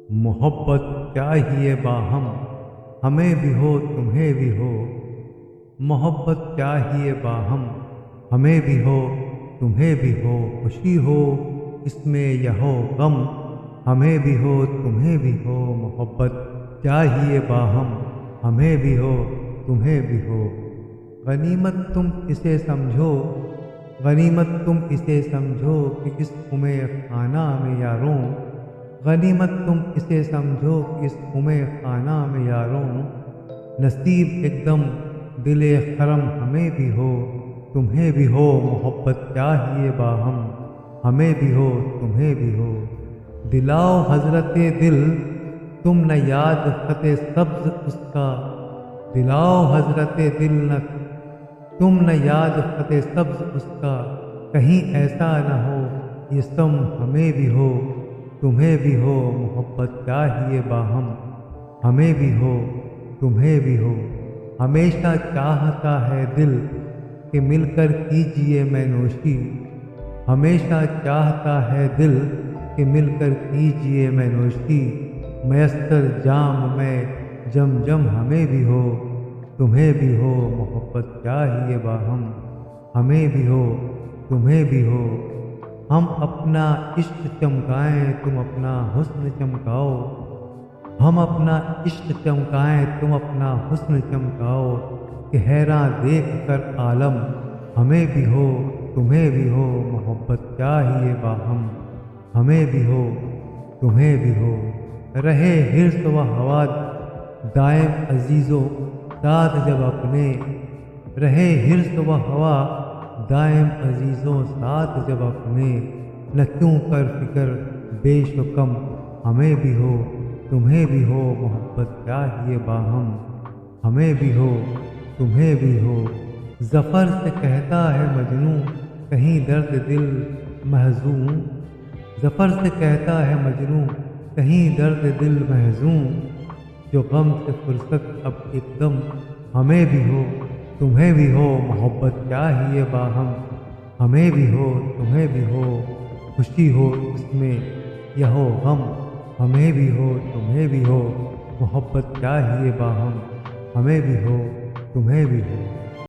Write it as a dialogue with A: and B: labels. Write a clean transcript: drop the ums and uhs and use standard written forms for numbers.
A: محبت چاہیے باہم، ہمیں بھی ہو تمہیں بھی ہو۔ محبت چاہیے باہم، ہمیں بھی ہو تمہیں بھی ہو۔ خوشی ہو اس میں یا ہو غم، ہمیں بھی ہو تمہیں بھی ہو۔ محبت چاہیے باہم، ہمیں بھی ہو تمہیں بھی ہو۔ غنیمت تم اسے سمجھو، غنیمت تم اسے سمجھو کہ اس خانہ میں یاروں۔ غنیمت تم اسے سمجھو کہ اس خانہ میں یاروں۔ نصیب ایک دم دل خرم، ہمیں بھی ہو تمہیں بھی ہو۔ محبت چاہیے باہم، ہمیں بھی ہو تمہیں بھی ہو۔ دلاؤ حضرت دل تم نہ یاد خط سبز اس کا، دلاؤ حضرت دل نہ تم نہ یاد خط سبز اس کا۔ کہیں ایسا نہ ہو یہ سم، ہمیں بھی ہو تمہیں بھی ہو۔ محبت چاہیے باہم، ہمیں بھی ہو تمہیں بھی ہو۔ ہمیشہ چاہتا ہے دل کہ مل کر کیجیے میں نوشی، ہمیشہ چاہتا ہے دل کہ مل کر کیجیے میں نوشی۔ میسر جام میں جم جم، ہمیں بھی ہو تمہیں بھی ہو۔ محبت چاہیے باہم، ہمیں بھی ہو تمہیں بھی ہو۔ ہم اپنا عشق چمکائیں تم اپنا حسن چمکاؤ، ہم اپنا عشق چمکائیں تم اپنا حسن چمکاؤ۔ کہ حیراں دیکھ کر عالم، ہمیں بھی ہو تمہیں بھی ہو۔ محبت چاہیے باہم، ہمیں بھی ہو تمہیں بھی ہو۔ رہے حرص و ہوا دائم عزیزو ساتھ جب اپنے، رہے حرص و ہوا دائم عزیزوں ساتھ جب اپنے۔ نہ کیوں کر فکر بیش و کم، ہمیں بھی ہو تمہیں بھی ہو۔ محبت چاہیے باہم، ہمیں بھی ہو تمہیں بھی ہو۔ ظفر سے کہتا ہے مجنوں کہیں درد دل محزون، ظفر سے کہتا ہے مجنوں کہیں درد دل محزون۔ جو غم سے فرصت اب ایک دم، ہمیں بھی ہو تمہیں بھی ہو۔ محبت چاہیے باہم، ہمیں بھی ہو تمہیں بھی ہو۔ خوشی ہو اس میں یا ہو غم، ہمیں بھی ہو تمہیں بھی ہو۔ محبت چاہیے باہم، ہمیں بھی ہو تمہیں بھی ہو۔